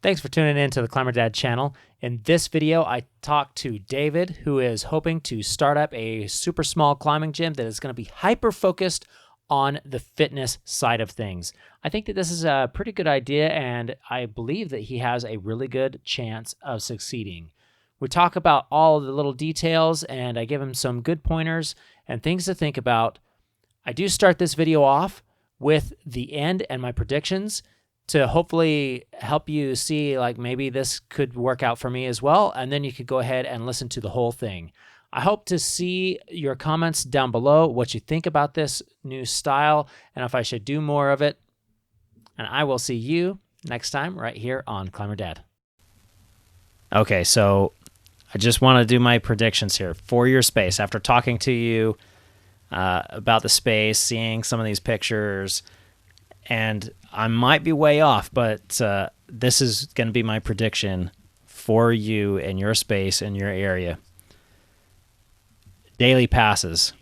Thanks for tuning in to the Climber Dad channel. In this video, I talked to David, who is hoping to start up a super small climbing gym that is going to be hyper-focused on the fitness side of things. I think that this is a pretty good idea, and I believe that he has a really good chance of succeeding. We talk about all the little details, and I give him some good pointers and things to think about. I do start this video off with the end and my predictions to hopefully help you see, like, maybe this could work out for me as well, and then you could go ahead and listen to the whole thing. I hope to see your comments down below, what you think about this new style, and if I should do more of it. And I will see you next time right here on Climber Dad. Okay, so I just want to do my predictions here for your space. After talking to you about the space, seeing some of these pictures, and I might be way off, but this is going to be my prediction for you and your space in your area. Daily passes.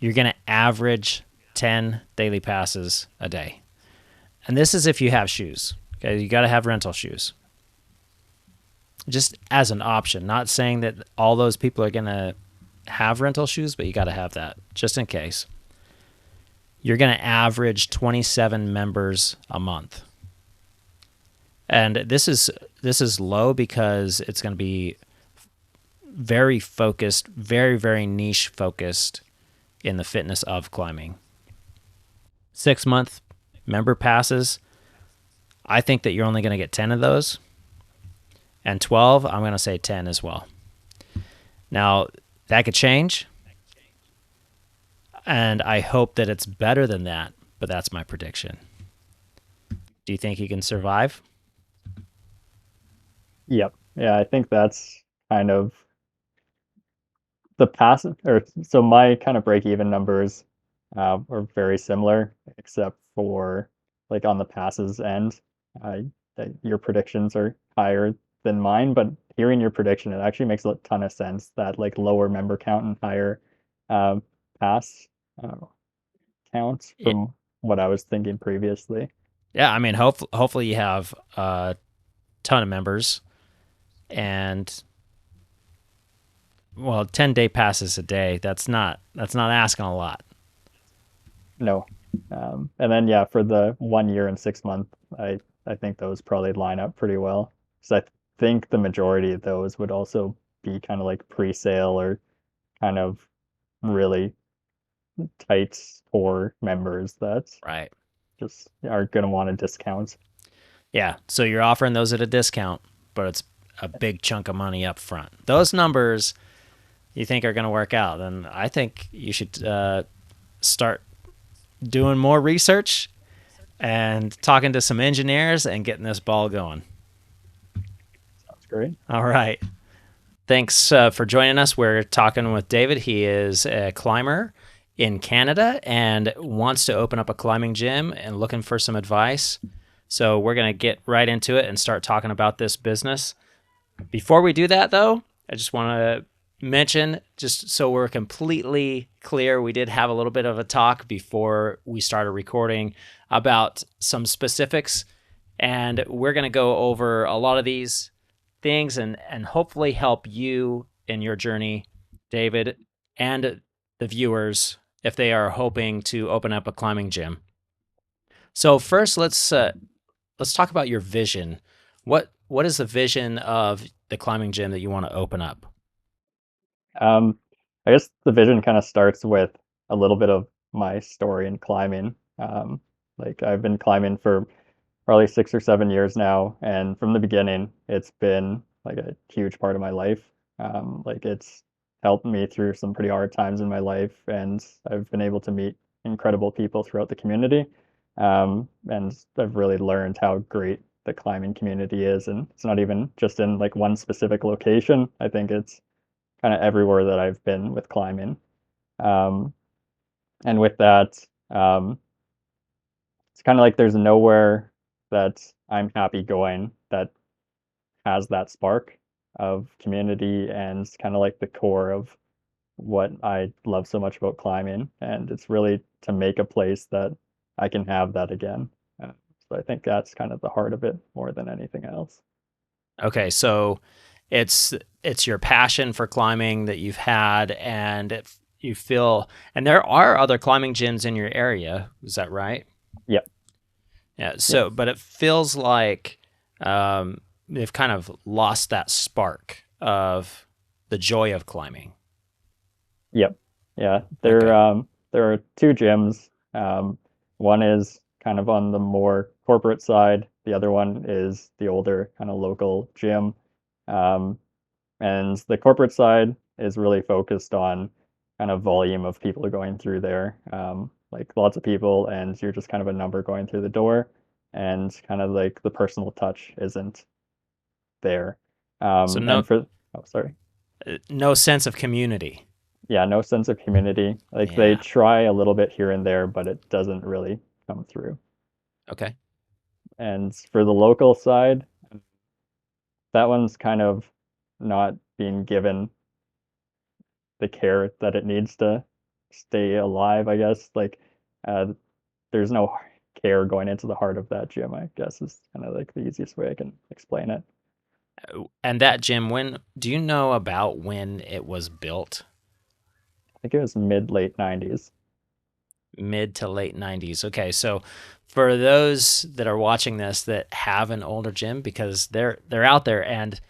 You're going to average 10 daily passes a day. And this is if you have shoes. Okay, you got to have rental shoes. Just as an option, not saying that all those people are going to have rental shoes, but you got to have that just in case. You're going to average 27 members a month. And this is low because it's going to be very focused, very, very niche focused in the fitness of climbing. 6-month member passes, I think that you're only going to get 10 of those. And 12, I'm going to say 10 as well. Now, that could change. And I hope that it's better than that, but that's my prediction. Do you think you can survive? Yep. Yeah, I think that's kind of the pass, or so my kind of break-even numbers are very similar, except for like on the passes end, your predictions are higher than mine. But hearing your prediction, it actually makes a ton of sense that like lower member count and higher pass counts Yeah, from what I was thinking previously. I mean, hopefully you have a ton of members, and well, 10-day passes a day. That's not asking a lot. No. And then yeah, for the 1 year and 6 month, I think those probably line up pretty well. So I think the majority of those would also be kind of like pre-sale or kind of really tight core members that Right. just are going to want a discount. Yeah. So you're offering those at a discount, but it's a big chunk of money up front. Those numbers you think are going to work out, then I think you should start doing more research and talking to some engineers and getting this ball going. Sounds great. All right. Thanks for joining us. We're talking with David. He is a climber in Canada and wants to open up a climbing gym and looking for some advice. So we're going to get right into it and start talking about this business. Before we do that, though, I just want to mention, just so we're completely clear, we did have a little bit of a talk before we started recording about some specifics, and we're going to go over a lot of these things and hopefully help you in your journey, David, and the viewers if they are hoping to open up a climbing gym. So first, let's talk about your vision. What is the vision of the climbing gym that you want to open up? I guess the vision kind of starts with a little bit of my story in climbing. Like I've been climbing for probably 6 or 7 years now, and from the beginning, it's been like a huge part of my life. Like it's helped me through some pretty hard times in my life, and I've been able to meet incredible people throughout the community. And I've really learned how great the climbing community is, and it's not even just in like one specific location. I think it's kind of everywhere that I've been with climbing. Um, and with that, it's kind of like there's nowhere that I'm happy going that has that spark of community and kind of like the core of what I love so much about climbing. And it's really to make a place that I can have that again. So I think that's kind of the heart of it more than anything else. Okay, so it's it's your passion for climbing that you've had, and you feel, and there are other climbing gyms in your area. Is that right? Yep. Yeah. Yeah. So, but it feels like they've kind of lost that spark of the joy of climbing. Yep. Yeah. Okay. There are two gyms. One is kind of on the more corporate side. The other one is the older kind of local gym. Um, and the corporate side is really focused on kind of volume of people going through there. Like lots of people, and you're just kind of a number going through the door, and kind of like the personal touch isn't there. So And no, for oh, sorry. no sense of community. Yeah, no sense of community. Like they Yeah. try a little bit here and there, but it doesn't really come through. Okay. And for the local side, that one's kind of not being given the care that it needs to stay alive, I guess. Like, there's no care going into the heart of that gym, I guess is kind of like the easiest way I can explain it. And that gym, when do you know about when it was built? I think it was mid late 90s. Mid to late 90s. Okay, so for those that are watching this that have an older gym, because they're out there and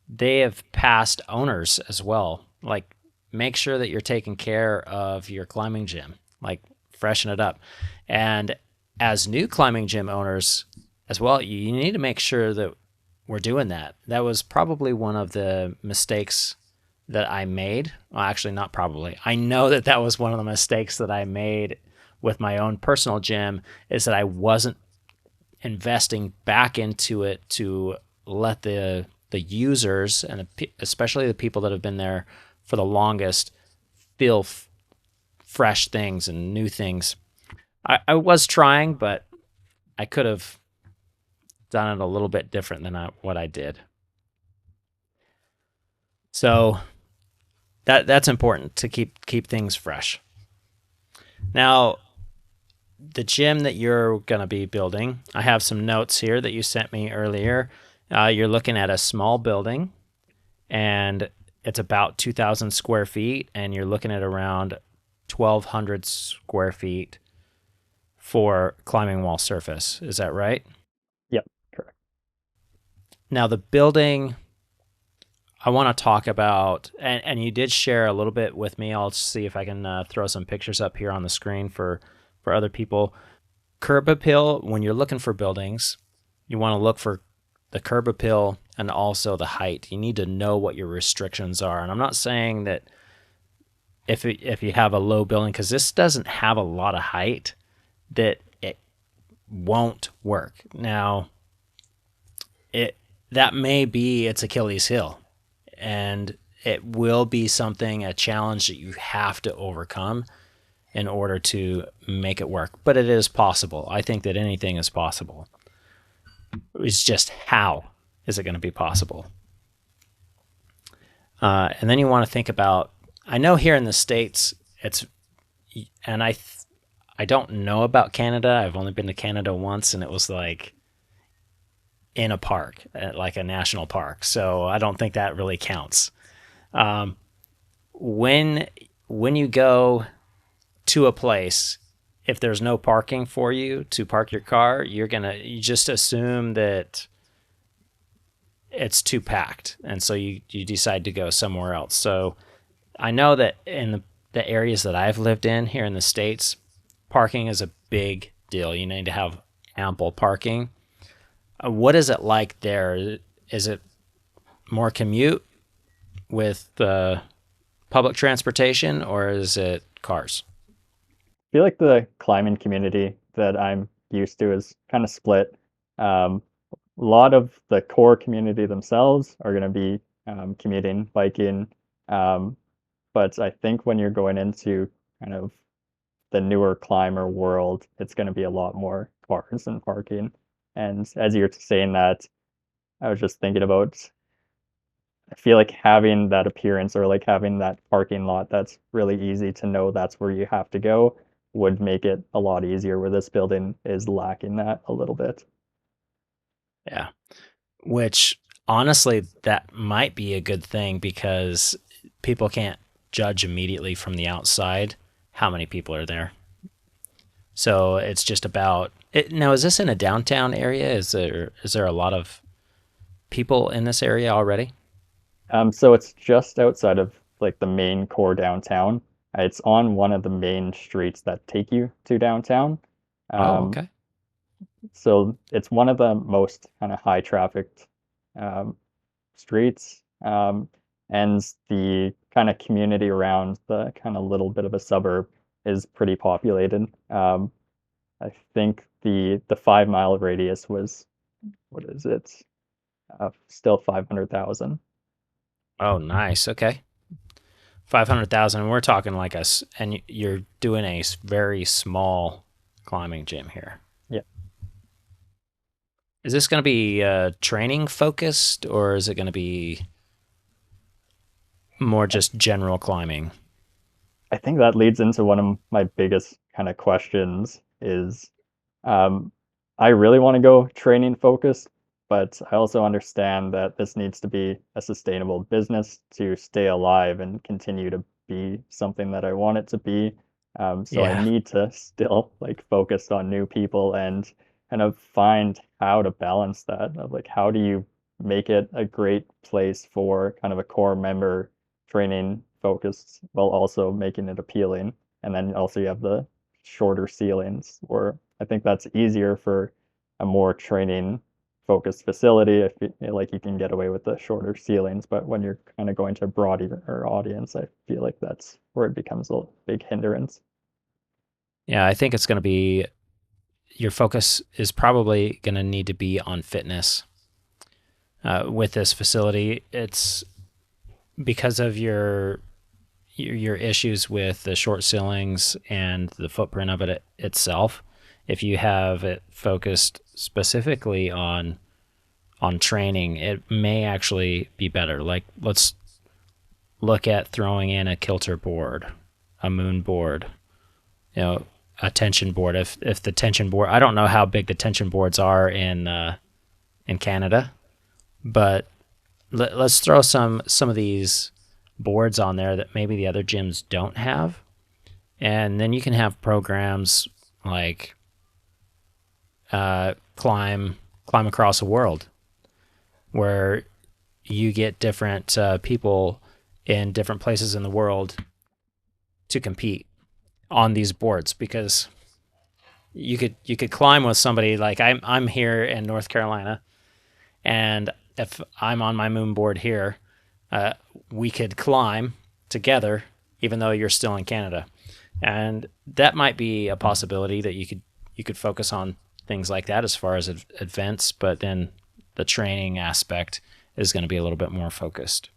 they have past owners as well. Like, make sure that you're taking care of your climbing gym, like freshen it up. And as new climbing gym owners as well, you need to make sure that we're doing that. That was probably one of the mistakes that I made. Well, actually, not probably. I know that that was one of the mistakes that I made with my own personal gym, is that I wasn't investing back into it to let the users, and especially the people that have been there for the longest, feel fresh things and new things. I was trying, but I could have done it a little bit different than what I did. So that's important to keep things fresh. Now, the gym that you're going to be building, I have some notes here that you sent me earlier. You're looking at a small building, and it's about 2,000 square feet, and you're looking at around 1,200 square feet for climbing wall surface. Is that right? Yep, correct. Now, the building I want to talk about, and you did share a little bit with me. I'll see if I can throw some pictures up here on the screen for other people. Curb appeal, when you're looking for buildings, you want to look for the curb appeal and also the height. You need to know what your restrictions are. And I'm not saying that if you have a low building, because this doesn't have a lot of height, that it won't work. Now, it that may be its Achilles heel, and it will be something, a challenge that you have to overcome in order to make it work. But it is possible. I think that anything is possible. It's just how is it going to be possible? And then you want to think about. I know here in the States, it's, and I don't know about Canada. I've only been to Canada once, and it was like in a park, like a national park. So I don't think that really counts. Um, when when you go to a place, if there's no parking for you to park your car, you just assume that it's too packed, and so you decide to go somewhere else. So I know that in the areas that I've lived in here in the States, parking is a big deal. You need to have ample parking. What is it like there? Is it more commute with public transportation, or is it cars? I feel like the climbing community that I'm used to is kind of split. A lot of the core community themselves are going to be commuting, biking. Um, but I think when you're going into kind of the newer climber world, it's going to be a lot more cars and parking. And as you're saying that, I was just thinking about, I feel like having that appearance or like having that parking lot that's really easy to know that's where you have to go would make it a lot easier, where this building is lacking that a little bit. Yeah, which Honestly, that might be a good thing because people can't judge immediately from the outside how many people are there. So it's just about it. Now, is this in a downtown area? Is there a lot of people in this area already? So it's just outside of like the main core downtown. It's on one of the main streets that take you to downtown. Oh, Um, okay. so it's one of the most kind of high trafficked um, streets. And the kind of community around the kind of little bit of a suburb is pretty populated. I think the 5 mile radius was, what is it? Still 500,000. Oh, nice. Okay. 500,000. We're talking like and you're doing a very small climbing gym here. Yeah. Is this going to be training focused or is it going to be more just general climbing? I think that leads into one of my biggest kind of questions is um, I really want to go training focused, but I also understand that this needs to be a sustainable business to stay alive and continue to be something that I want it to be. So I Yeah. need to still like focus on new people and kind of find how to balance that of like how do you make it a great place for kind of a core member training focused while also making it appealing. And then also you have the shorter ceilings where I think that's easier for a more training focused facility if like you can get away with the shorter ceilings, but when you're kind of going to a broader audience, I feel like that's where it becomes a big hindrance. Yeah, I think it's going to be your focus is probably going to need to be on fitness. With this facility, it's because of your issues with the short ceilings and the footprint of it itself. If you have it focused specifically on training, it may actually be better. Like let's look at throwing in a kilter board, a moon board, a tension board. If the tension board, I don't know how big the tension boards are in Canada, but let's throw some of these boards on there that maybe the other gyms don't have, and then you can have programs like climb across the world, where you get different people in different places in the world to compete on these boards because you could climb with somebody like I'm here in North Carolina, and if I'm on my moon board here, uh, we could climb together even though you're still in Canada, and that might be a possibility that you could focus on things like that as far as events, but then the training aspect is going to be a little bit more focused.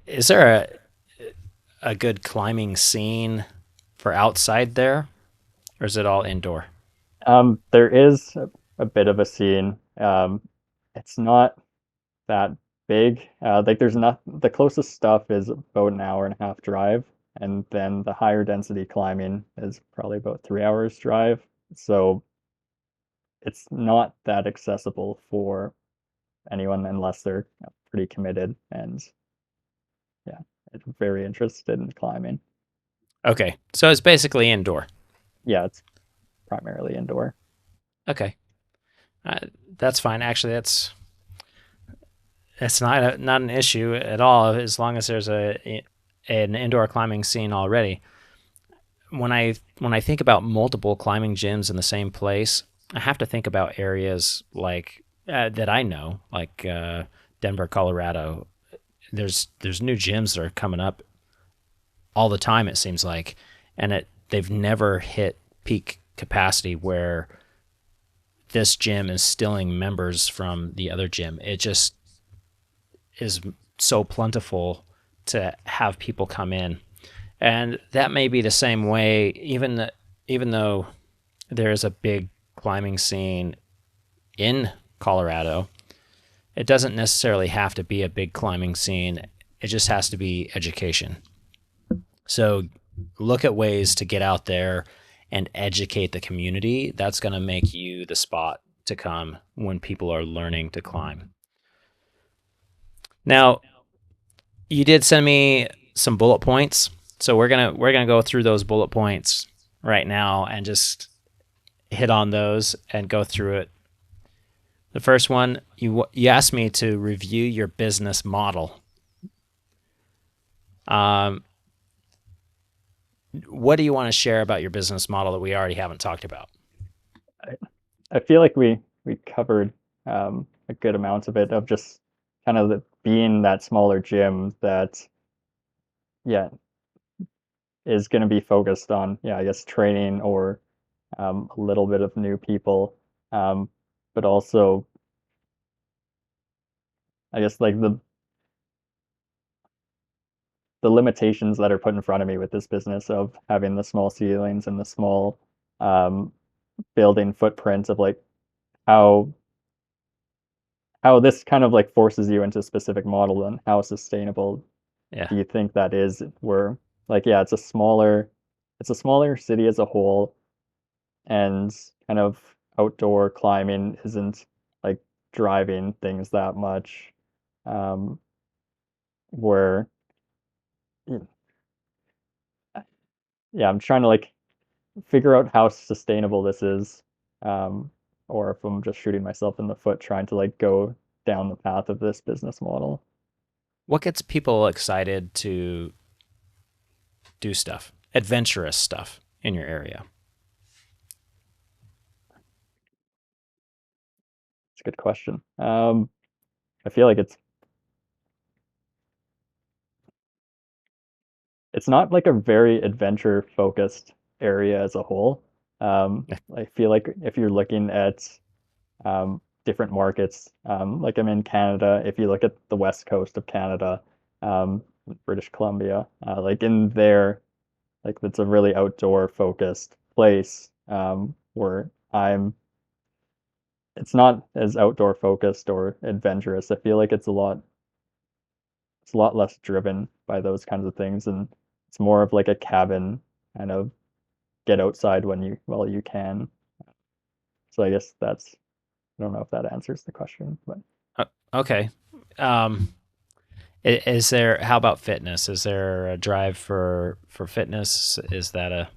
Is there a good climbing scene for outside there, or is it all indoor? There is a bit of a scene. It's not that big. Like there's not the closest stuff is about an hour and a half drive, and then the higher density climbing is probably about 3 hours drive. So it's not that accessible for anyone unless they're pretty committed and yeah, very interested in climbing. Okay, so it's basically indoor. Yeah, it's primarily indoor. Okay, uh, that's fine. Actually, that's not an issue at all as long as there's an indoor climbing scene already. When I think about multiple climbing gyms in the same place, I have to think about areas like that I know, like Denver, Colorado. There's new gyms that are coming up all the time. It seems like, and they've never hit peak capacity where this gym is stealing members from the other gym. It just is so plentiful to have people come in, and that may be the same way. Even though there is a big climbing scene in Colorado, it doesn't necessarily have to be a big climbing scene. It just has to be education. So look at ways to get out there and educate the community. That's going to make you the spot to come when people are learning to climb. Now, you did send me some bullet points, so we're gonna go through those bullet points right now and just hit on those and go through it. The first one, you asked me to review your business model. Um, what do you want to share about your business model that we already haven't talked about? I, I feel like we covered a good amount of it, of just kind of being that smaller gym that, yeah, is going to be focused on, yeah, I guess training or a little bit of new people, um, but also I guess like the limitations that are put in front of me with this business of having the small ceilings and the small um, building footprint of like how how this kind of like forces you into a specific model, and how sustainable Yeah. do you think that is? Where like, yeah, it's a smaller city as a whole, and kind of outdoor climbing isn't like driving things that much. Um, where yeah, I'm trying to like figure out how sustainable this is, um, or if I'm just shooting myself in the foot trying to like go down the path of this business model. What gets people excited to do stuff, adventurous stuff in your area? It's a good question. I feel like it's not like a very adventure focused area as a whole. I feel like if you're looking at different markets, like I'm in Canada, if you look at the west coast of Canada, um, British Columbia, like in there, like it's a really outdoor focused place, where it's not as outdoor focused or adventurous. I feel like it's a lot less driven by those kinds of things, and it's more of like a cabin kind of get outside when you while you can. So I guess that's, I don't know if that answers the question, but Okay. Um, is there? How about fitness? Is there a drive for fitness? Is that a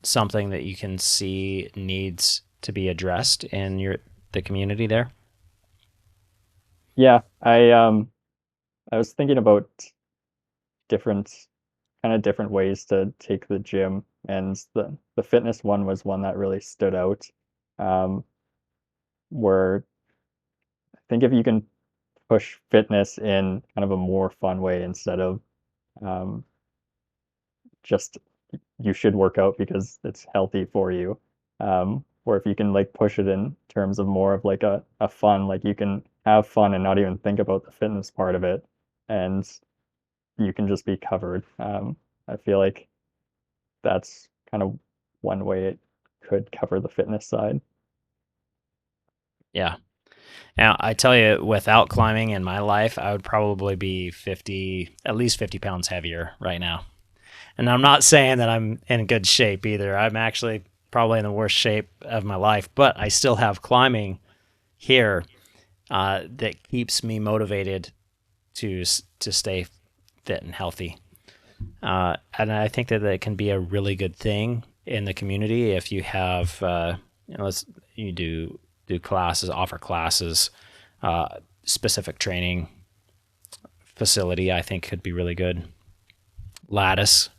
something that you can see needs to be addressed in the community there? yeah, I was thinking about different different ways to take the gym, and the fitness one was one that really stood out. Um, where I think if you can push fitness in kind of a more fun way, instead of um, just you should work out because it's healthy for you. Or if you can like push it in terms of more of like a fun, like you can have fun and not even think about the fitness part of it, and you can just be covered. I feel like that's kind of one way it could cover the fitness side. Yeah. Now, I tell you, without climbing in my life, I would probably be at least 50 pounds heavier right now. And I'm not saying that I'm in good shape either. I'm actually probably in the worst shape of my life, but I still have climbing here that keeps me motivated to stay fit and healthy. And I think that it can be a really good thing in the community if you have, you do classes, offer classes, specific training facility. I think could be really good. Lattice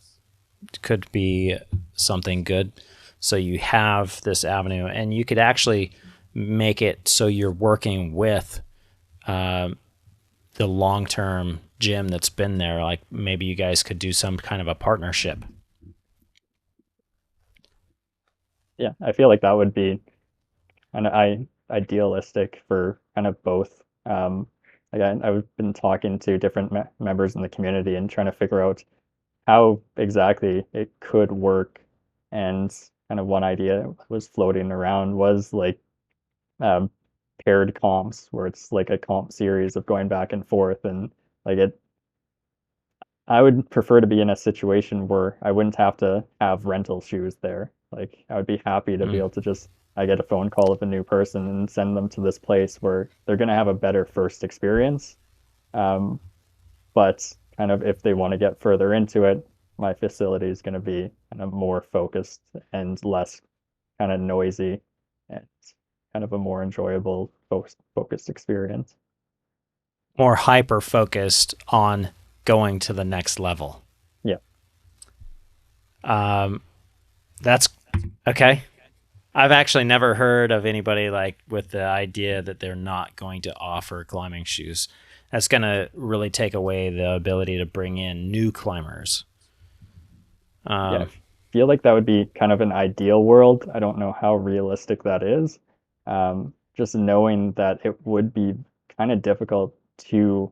could be something good. So you have this avenue, and you could actually make it so you're working with uh, the long term gym that's been there. Like maybe you guys could do some kind of a partnership. Yeah, I feel like that would be kind of idealistic for kind of both. Like I've been talking to different members in the community and trying to figure out how exactly it could work. And kind of one idea was floating around was like um, paired comps, where it's like a comp series of going back and forth, and like it. I would prefer to be in a situation where I wouldn't have to have rental shoes there. Like I would be happy to be Mm. able to just I get a phone call of a new person and send them to this place where they're going to have a better first experience. Um, but kind of if they want to get further into it, my facility is going to be kind of more focused and less kind of noisy and kind of a more enjoyable focused experience. More hyper focused on going to the next level. Yeah. That's okay. I've actually never heard of anybody like with the idea that they're not going to offer climbing shoes. That's going to really take away the ability to bring in new climbers. Yeah, I feel like that would be kind of an ideal world. I don't know how realistic that is. Just knowing that it would be kind of difficult to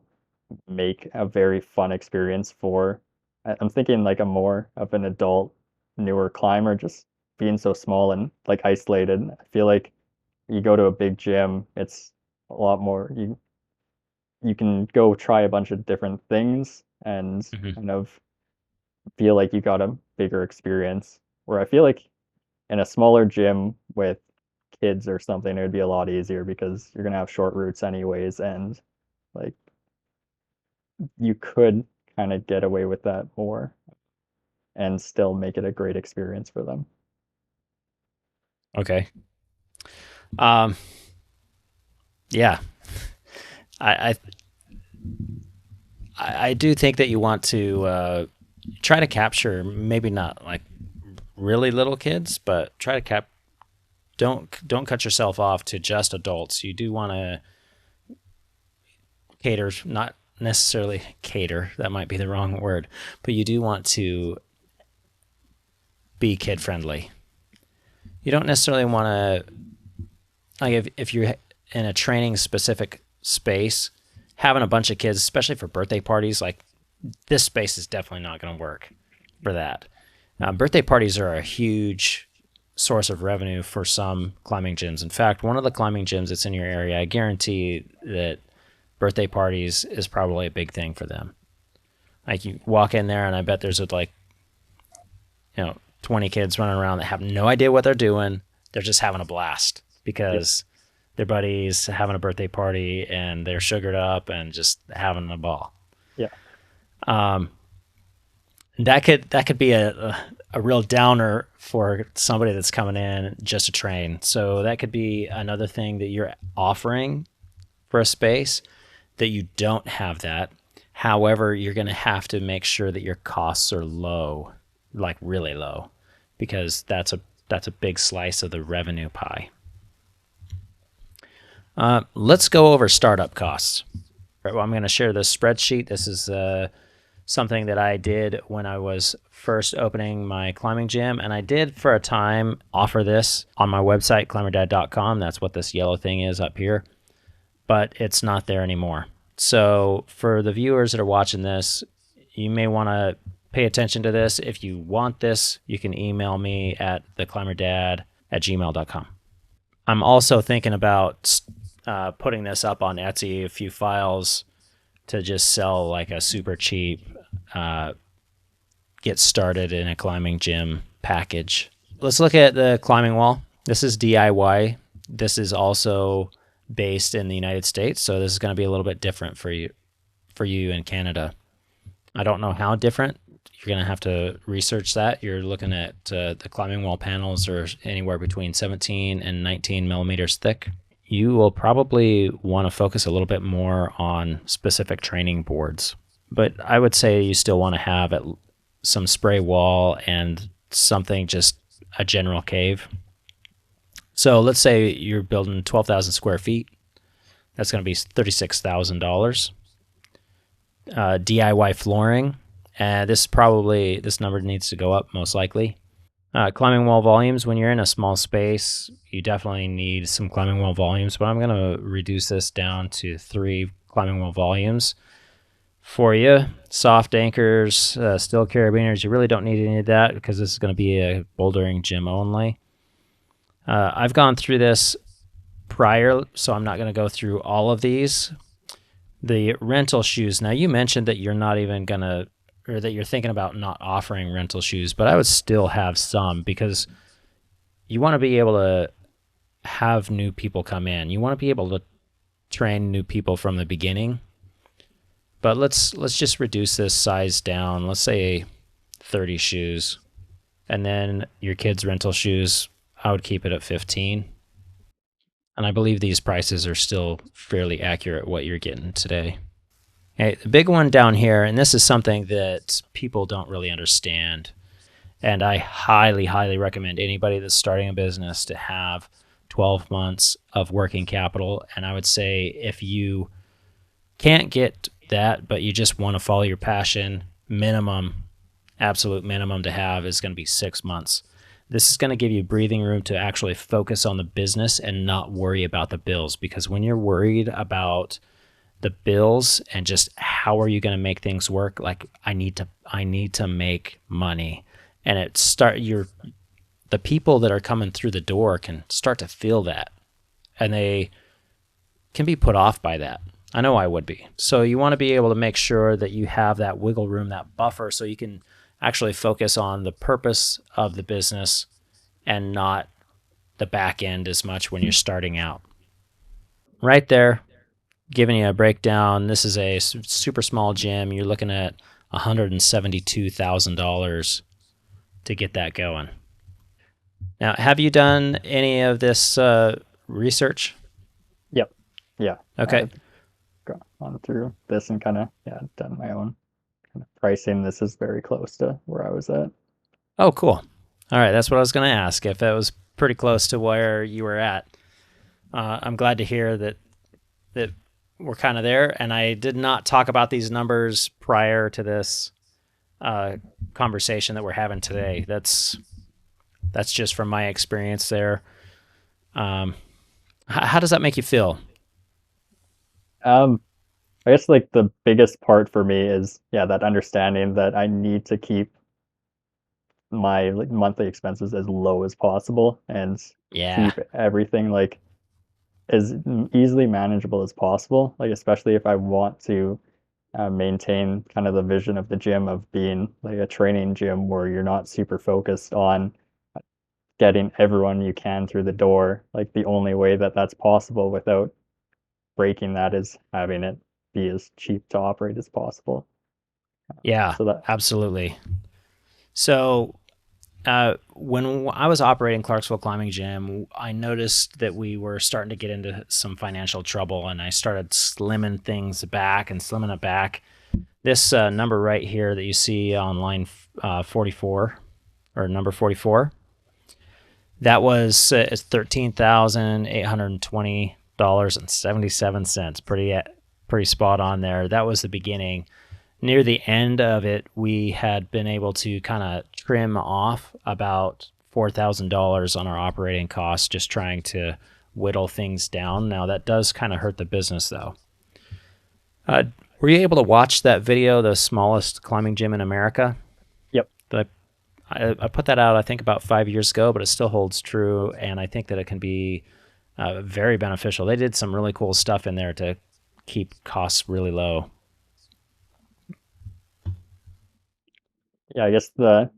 make a very fun experience for, I'm thinking like a more of an adult, newer climber, just being so small and like isolated. I feel like you go to a big gym, it's a lot more, you can go try a bunch of different things and Mhm. kind of feel like you got a bigger experience. Where I feel like in a smaller gym with kids or something, it would be a lot easier because you're gonna have short routes anyways, and like you could kind of get away with that more and still make it a great experience for them. Okay. Um, yeah, I, I do think that you want to try to capture maybe not like really little kids, but try to don't cut yourself off to just adults. You do want to cater, not necessarily cater, that might be the wrong word, but you do want to be kid friendly. You don't necessarily want to like if you're in a training specific space, having a bunch of kids, especially for birthday parties, like this space is definitely not going to work for that. Birthday parties are a huge source of revenue for some climbing gyms. In fact, one of the climbing gyms that's in your area, I guarantee that birthday parties is probably a big thing for them. Like you walk in there, and I bet there's like 20 kids running around that have no idea what they're doing. They're just having a blast Yeah, because their buddies having a birthday party and they're sugared up and just having a ball. yeah, Um, that could be a real downer for somebody that's coming in just to train. So that could be another thing that you're offering for a space that you don't have that. However, you're going to have to make sure that your costs are low, like really low, because that's a big slice of the revenue pie. Let's go over startup costs. Right, well, I'm going to share this spreadsheet. This is something that I did when I was first opening my climbing gym. And I did for a time offer this on my website, climberdad.com. That's what this yellow thing is up here. But it's not there anymore. So for the viewers that are watching this, you may want to pay attention to this. If you want this, you can email me at theclimberdad@gmail.com. I'm also thinking about putting this up on Etsy, a few files to just sell like a super cheap get started in a climbing gym package. Let's look at the climbing wall. This is DIY. This is also based in the United States, so this is going to be a little bit different for you in Canada. I don't know how different. You're going to have to research that. You're looking at the climbing wall panels are anywhere between 17 and 19 millimeters thick. You will probably want to focus a little bit more on specific training boards. But I would say you still want to have some spray wall and something, just a general cave. So let's say you're building 12,000 square feet. That's going to be $36,000. DIY flooring. This number needs to go up most likely. Climbing wall volumes. When you're in a small space, you definitely need some climbing wall volumes, but I'm going to reduce this down to 3 climbing wall volumes for you. Soft anchors, steel carabiners, you really don't need any of that because this is going to be a bouldering gym only. I've gone through this prior, so I'm not going to go through all of these. The rental shoes. Now, you mentioned that you're not even going to, or that you're thinking about not offering rental shoes, but I would still have some because you want to be able to have new people come in. You want to be able to train new people from the beginning. But let's just reduce this size down. Let's say 30 shoes. And then your kids' rental shoes, I would keep it at 15. And I believe these prices are still fairly accurate what you're getting today. Okay, the big one down here, and this is something that people don't really understand. And I highly, highly recommend anybody that's starting a business to have 12 months of working capital. And I would say if you can't get that, but you just want to follow your passion, absolute minimum to have is going to be 6 months. This is going to give you breathing room to actually focus on the business and not worry about the bills. Because when you're worried about the bills and just how are you going to make things work, like I need to make money, and the people that are coming through the door can start to feel that, and they can be put off by that. I know I would be. So you want to be able to make sure that you have that wiggle room, that buffer, so you can actually focus on the purpose of the business and not the back end as much when you're starting out. Right there, giving you a breakdown. This is a super small gym. You're looking at $172,000 to get that going. Now, have you done any of this research? Yep. Yeah. Okay. I've gone through this and kind of done my own kind of pricing. This is very close to where I was at. Oh, cool. All right, that's what I was going to ask, if it was pretty close to where you were at. I'm glad to hear that we're kind of there, and I did not talk about these numbers prior to this conversation that we're having today. That's just from my experience there. How does that make you feel? I guess like the biggest part for me is that understanding that I need to keep my like monthly expenses as low as possible and Yeah. keep everything like as easily manageable as possible. Like especially if I want to maintain kind of the vision of the gym of being like a training gym where you're not super focused on getting everyone you can through the door. Like the only way that that's possible without breaking that is having it be as cheap to operate as possible. Yeah, So that absolutely. So when I was operating Clarksville Climbing Gym, I noticed that we were starting to get into some financial trouble, and I started slimming things back and slimming it back. This number right here that you see on line 44, or number 44, that was $13,820.77. Pretty spot on there. That was the beginning. Near the end of it, we had been able to kind of trim off about $4,000 on our operating costs, just trying to whittle things down. Now, that does kind of hurt the business, though. Were you able to watch that video, The Smallest Climbing Gym in America? Yep. I put that out, I think, about 5 years ago, but it still holds true, and I think that it can be very beneficial. They did some really cool stuff in there to keep costs really low. I guess the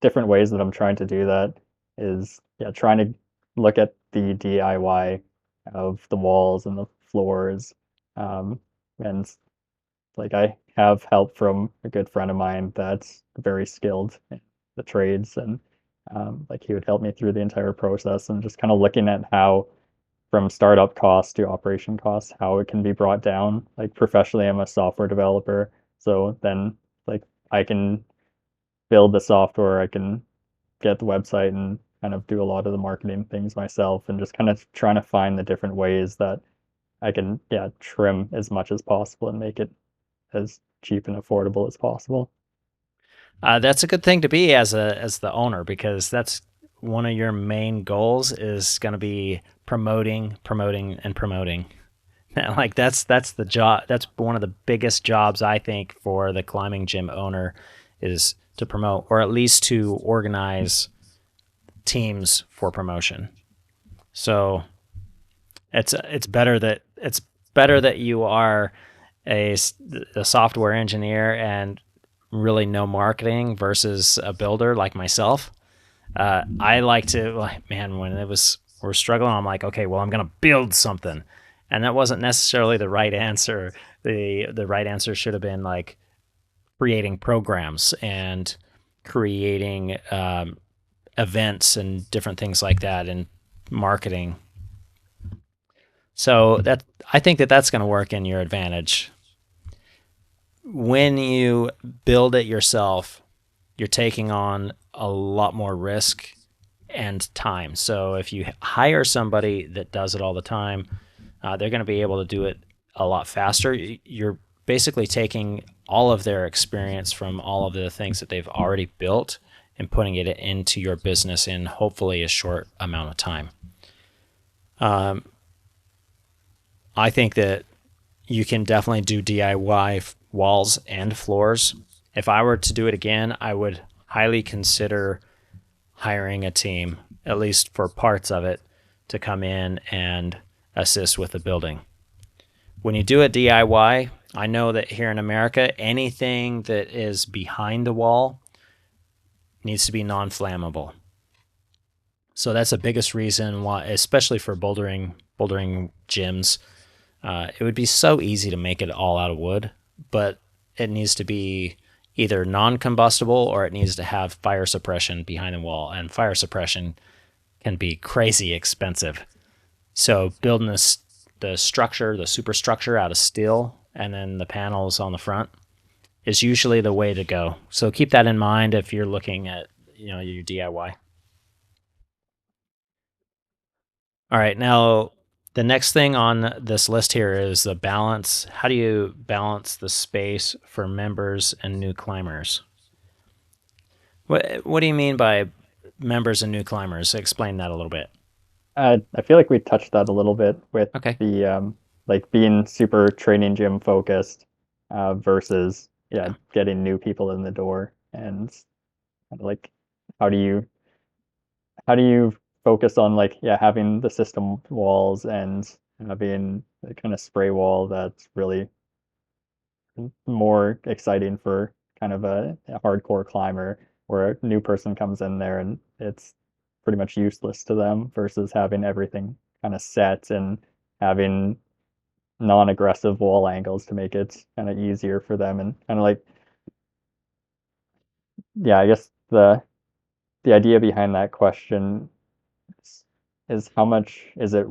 different ways that I'm trying to do that is trying to look at the DIY of the walls and the floors, and like I have help from a good friend of mine that's very skilled in the trades, and like he would help me through the entire process and just kind of looking at how from startup costs to operation costs, how it can be brought down. Like professionally, I'm a software developer, so then like I can build the software, I can get the website and kind of do a lot of the marketing things myself and just kind of trying to find the different ways that I can trim as much as possible and make it as cheap and affordable as possible. That's a good thing to be as the owner, because that's one of your main goals is going to be promoting, and promoting. Like that's the job. That's one of the biggest jobs I think for the climbing gym owner is to promote, or at least to organize teams for promotion. So it's better that you are a software engineer and really know marketing versus a builder like myself. I like to, man, when it was we're struggling. I'm like, okay, well, I'm going to build something. And that wasn't necessarily the right answer. The right answer should have been like creating programs and creating events and different things like that, and marketing. So that I think that that's going to work in your advantage. When you build it yourself, you're taking on a lot more risk and time. So if you hire somebody that does it all the time, they're going to be able to do it a lot faster. You're basically taking all of their experience from all of the things that they've already built and putting it into your business in hopefully a short amount of time. I think that you can definitely do DIY walls and floors. If I were to do it again, I would highly consider hiring a team, at least for parts of it, to come in and assist with the building. When you do it DIY, I know that here in America, anything that is behind the wall needs to be non-flammable. So that's the biggest reason why, especially for bouldering gyms, it would be so easy to make it all out of wood, but it needs to be either non-combustible or it needs to have fire suppression behind the wall, and fire suppression can be crazy expensive. So building the structure, the superstructure out of steel, and then the panels on the front is usually the way to go. So keep that in mind if you're looking at your DIY. All right, now the next thing on this list here is the balance. How do you balance the space for members and new climbers? What do you mean by members and new climbers? Explain that a little bit. I feel like we touched that a little bit with Okay. the like being super training gym focused versus Yeah. getting new people in the door, and like how do you how do you focus on like having the system walls and having the kind of spray wall that's really more exciting for kind of a hardcore climber, where a new person comes in there and it's pretty much useless to them, versus having everything kind of set and having non-aggressive wall angles to make it kind of easier for them, and kind of like I guess the idea behind that question is how much is it,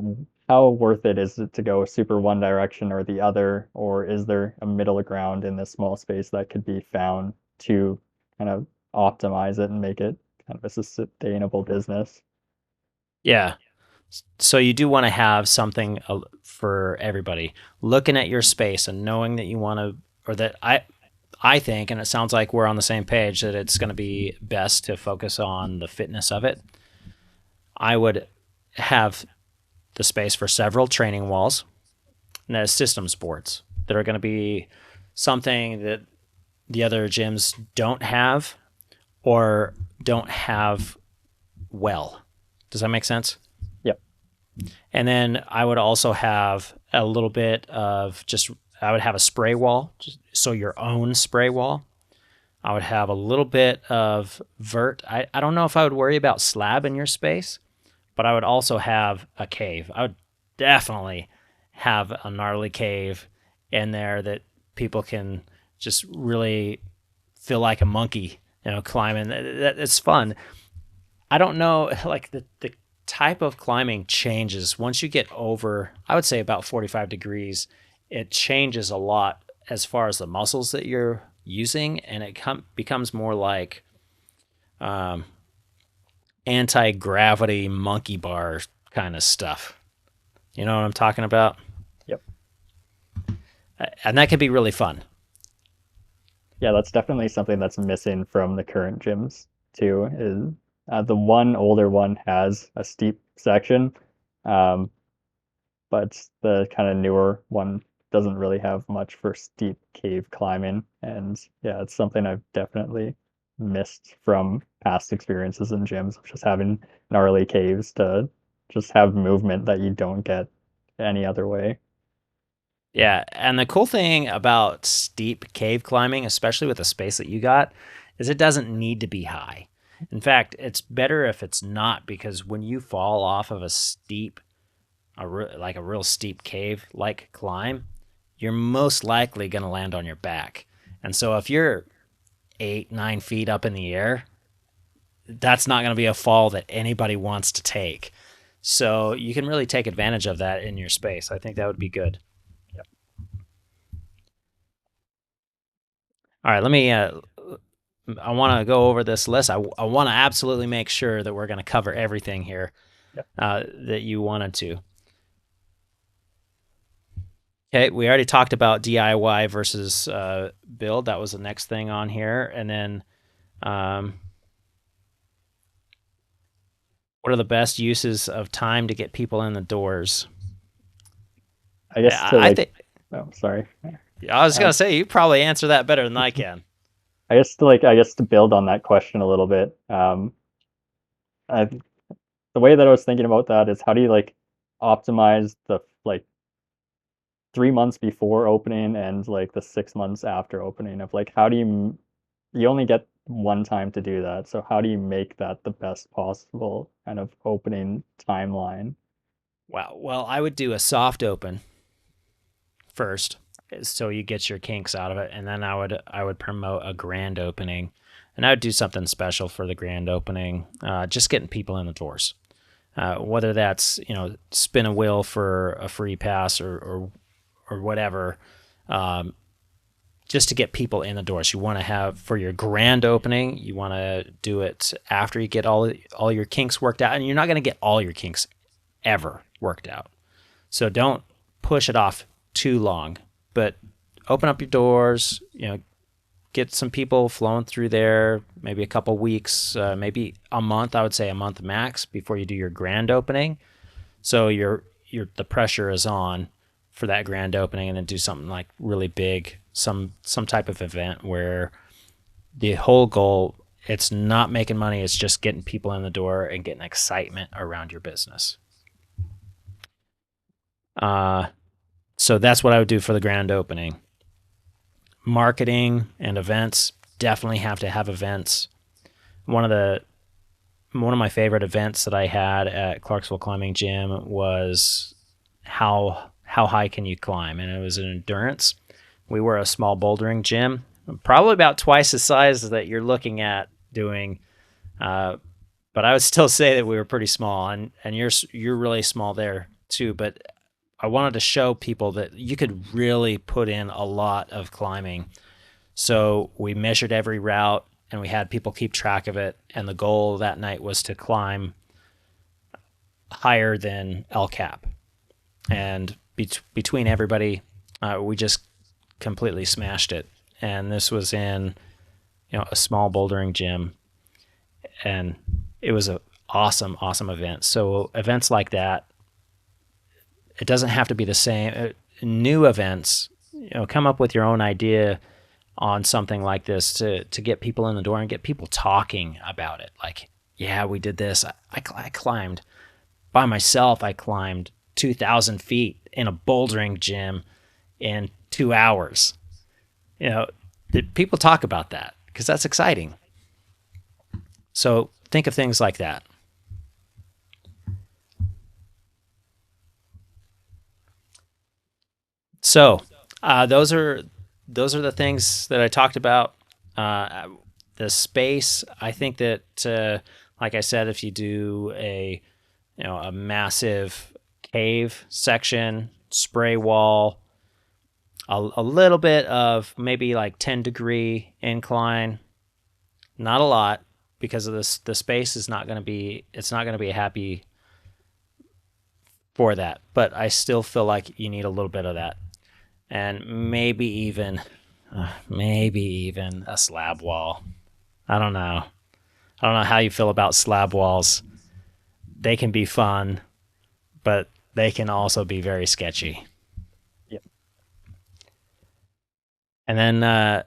how worth it is it to go super one direction or the other, or is there a middle ground in this small space that could be found to kind of optimize it and make it kind of a sustainable business? Yeah. So you do want to have something for everybody. Looking at your space and knowing that you want to, or that I think, and it sounds like we're on the same page, that it's going to be best to focus on the fitness of it. I would have the space for several training walls and as systems boards that are going to be something that the other gyms don't have or don't have well. Does that make sense? Yep. And then I would also have a little bit of I would have a spray wall, so your own spray wall. I would have a little bit of vert. I don't know if I would worry about slab in your space, but I would also have a cave. I would definitely have a gnarly cave in there that people can just really feel like a monkey, climbing. It's fun. I don't know, like the type of climbing changes once you get over, I would say about 45 degrees. It changes a lot as far as the muscles that you're using, and it becomes more like anti-gravity monkey bar kind of stuff. You know what I'm talking about? Yep. And that can be really fun. Yeah, that's definitely something that's missing from the current gyms too. Is the one older one has a steep section, um, but the kind of newer one doesn't really have much for steep cave climbing. And yeah, it's something I've definitely missed from past experiences in gyms, just having gnarly caves to just have movement that you don't get any other way. Yeah, and the cool thing about steep cave climbing, especially with the space that you got, is it doesn't need to be high. In fact, it's better if it's not, because when you fall off of like a real steep cave like climb, you're most likely going to land on your back. And so if you're 8, 9 feet up in the air, that's not going to be a fall that anybody wants to take. So you can really take advantage of that in your space. I think that would be good. Yep. All right, let me. I want to go over this list. I want to absolutely make sure that we're going to cover everything here Yep. that you wanted to. Okay, we already talked about DIY versus build. That was the next thing on here. And then what are the best uses of time to get people in the doors? I guess to I like, think oh, sorry. I was Uh, gonna say you probably answer that better than I can. I guess to build on that question a little bit, I, the way that I was thinking about that is how do you like optimize the like 3 months before opening and like the 6 months after opening of like how do you only get one time to do that, so how do you make that the best possible kind of opening timeline? Wow. Well, I would do a soft open first, so you get your kinks out of it, and then I would promote a grand opening, and I would do something special for the grand opening, just getting people in the doors. Whether that's spin a wheel for a free pass or whatever, just to get people in the doors. You want to have for your grand opening, you want to do it after you get all your kinks worked out, and you're not going to get all your kinks ever worked out. So don't push it off too long, but open up your doors, get some people flowing through there, maybe a couple weeks, maybe a month, I would say a month max before you do your grand opening. So the pressure is on for that grand opening, and then do something like really big, some type of event where the whole goal, it's not making money, it's just getting people in the door and getting excitement around your business. So that's what I would do for the grand opening. Marketing and events, definitely have to have events. One of my favorite events that I had at Clarksville Climbing Gym was how high can you climb, and it was an endurance. We were a small bouldering gym, probably about twice the size that you're looking at doing, but I would still say that we were pretty small, and you're really small there too. But I wanted to show people that you could really put in a lot of climbing. So we measured every route, and we had people keep track of it. And the goal that night was to climb higher than El Cap. And between everybody, we just completely smashed it. And this was in a small bouldering gym, and it was an awesome event. So events like that, it doesn't have to be the same. New events, come up with your own idea on something like this to get people in the door and get people talking about it. Like, yeah, we did this. I climbed by myself. I climbed 2,000 feet in a bouldering gym in 2 hours. People talk about that because that's exciting. So think of things like that. So those are the things that I talked about. The space, I think that, like I said, if you do a massive cave section, spray wall, a little bit of maybe like 10-degree incline, not a lot, because of this, the space is not going to be, it's not going to be happy for that. But I still feel like you need a little bit of that. And maybe even a slab wall. I don't know. I don't know how you feel about slab walls. They can be fun, but they can also be very sketchy. Yep. And then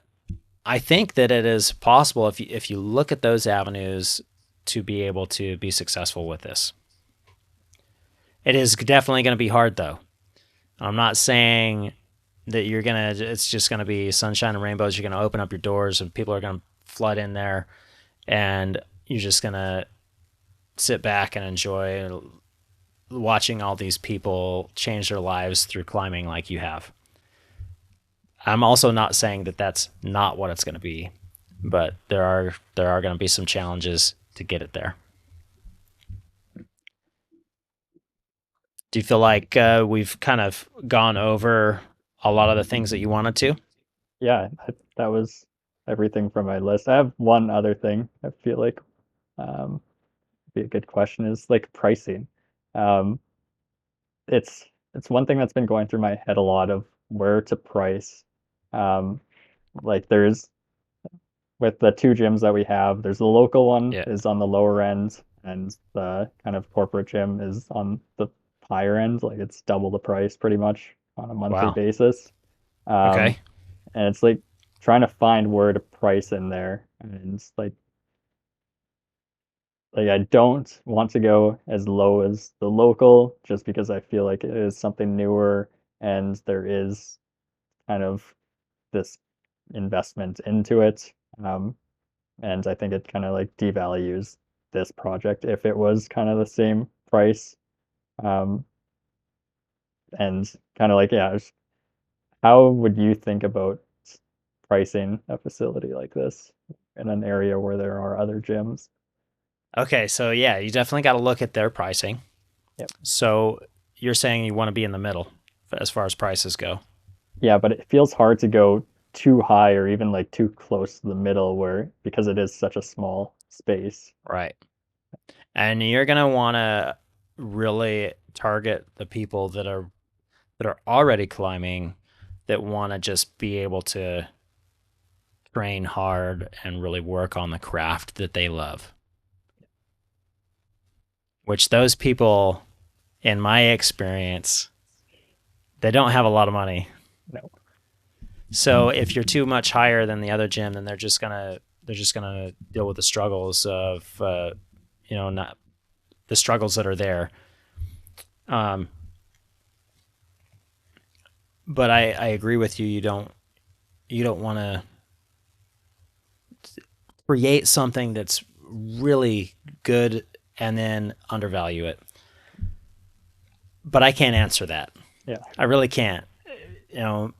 I think that it is possible, if you look at those avenues, to be able to be successful with this. It is definitely going to be hard, though. I'm not saying that it's just gonna be sunshine and rainbows. You're gonna open up your doors and people are gonna flood in there. And you're just gonna sit back and enjoy watching all these people change their lives through climbing like you have. I'm also not saying that that's not what it's going to be, but there are going to be some challenges to get it there. Do you feel like we've kind of gone over a lot of the things that you wanted to? Yeah, that was everything from my list. I have one other thing I feel like um, be a good question is like pricing. Um, it's one thing that's been going through my head a lot of where to price. Um, like there's with the two gyms that we have, there's the local one Yeah. is on the lower end, and the kind of corporate gym is on the higher end. Like it's double the price pretty much on a monthly Wow. basis. Um, Okay. and it's like trying to find where to price in there, and it's like I don't want to go as low as the local just because I feel like it is something newer and there is kind of this investment into it. And I think it kind of like devalues this project if it was kind of the same price. Um, and kind of like, yeah, how would you think about pricing a facility like this in an area where there are other gyms? Okay. So yeah, you definitely got to look at their pricing. Yep. So you're saying you want to be in the middle as far as prices go. Yeah, but it feels hard to go too high or even like too close to the middle where because it is such a small space. Right. And you're going to want to really target the people that are already climbing that want to just be able to train hard and really work on the craft that they love. Which those people, in my experience, they don't have a lot of money. No. So if you're too much higher than the other gym, then they're just gonna deal with the struggles of not the struggles that are there. Um, but I agree with you. You don't want to create something that's really good and then undervalue it. But I can't answer that. Yeah. I really can't. You know,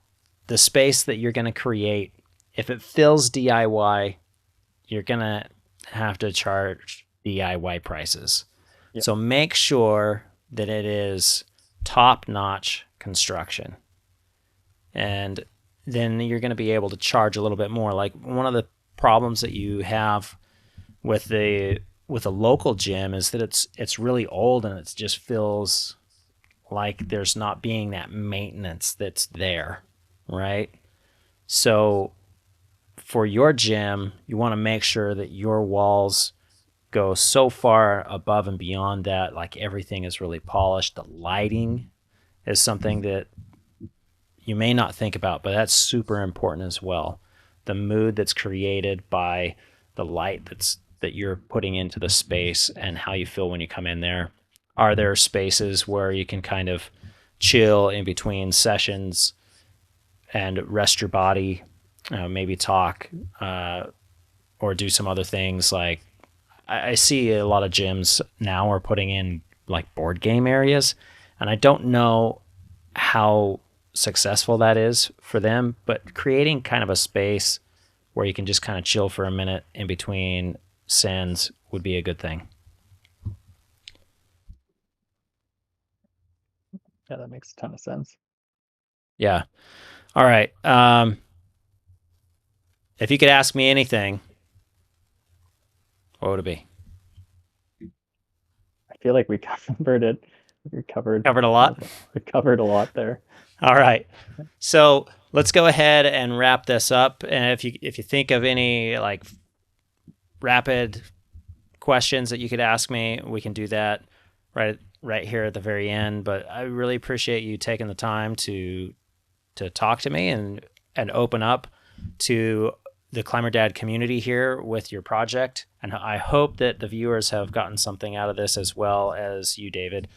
the space that you're going to create, if it feels DIY, you're going to have to charge DIY prices. Yeah. So make sure that it is top notch construction. And then you're going to be able to charge a little bit more. Like one of the problems that you have with a local gym is that it's really old and it just feels like there's not being that maintenance that's there, right? So for your gym, you want to make sure that your walls go so far above and beyond that, like everything is really polished. The lighting is something that you may not think about, but that's super important as well. The mood that's created by the light that you're putting into the space and how you feel when you come in there. Are there spaces where you can kind of chill in between sessions and rest your body, maybe talk, or do some other things? Like I see a lot of gyms now are putting in like board game areas, and I don't know how successful that is for them, but creating kind of a space where you can just kind of chill for a minute in between sends would be a good thing. Yeah, that makes a ton of sense. Yeah. All right. If you could ask me anything, what would it be? I feel like we covered it. We covered Covered a a lot. lot. We covered a lot there. All right. So let's go ahead and wrap this up. And if you think of any like rapid questions that you could ask me, we can do that right here at the very end. But I really appreciate you taking the time to talk to me and open up to the Climber Dad community here with your project. And I hope that the viewers have gotten something out of this as well as you, David.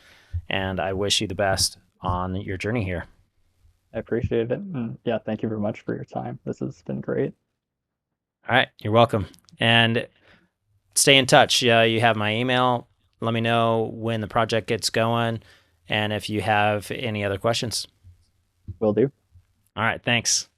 And I wish you the best on your journey here. I appreciate it. And yeah, thank you very much for your time. This has been great. All right. You're welcome. And stay in touch. You have my email. Let me know when the project gets going and if you have any other questions. Will do. All right. Thanks.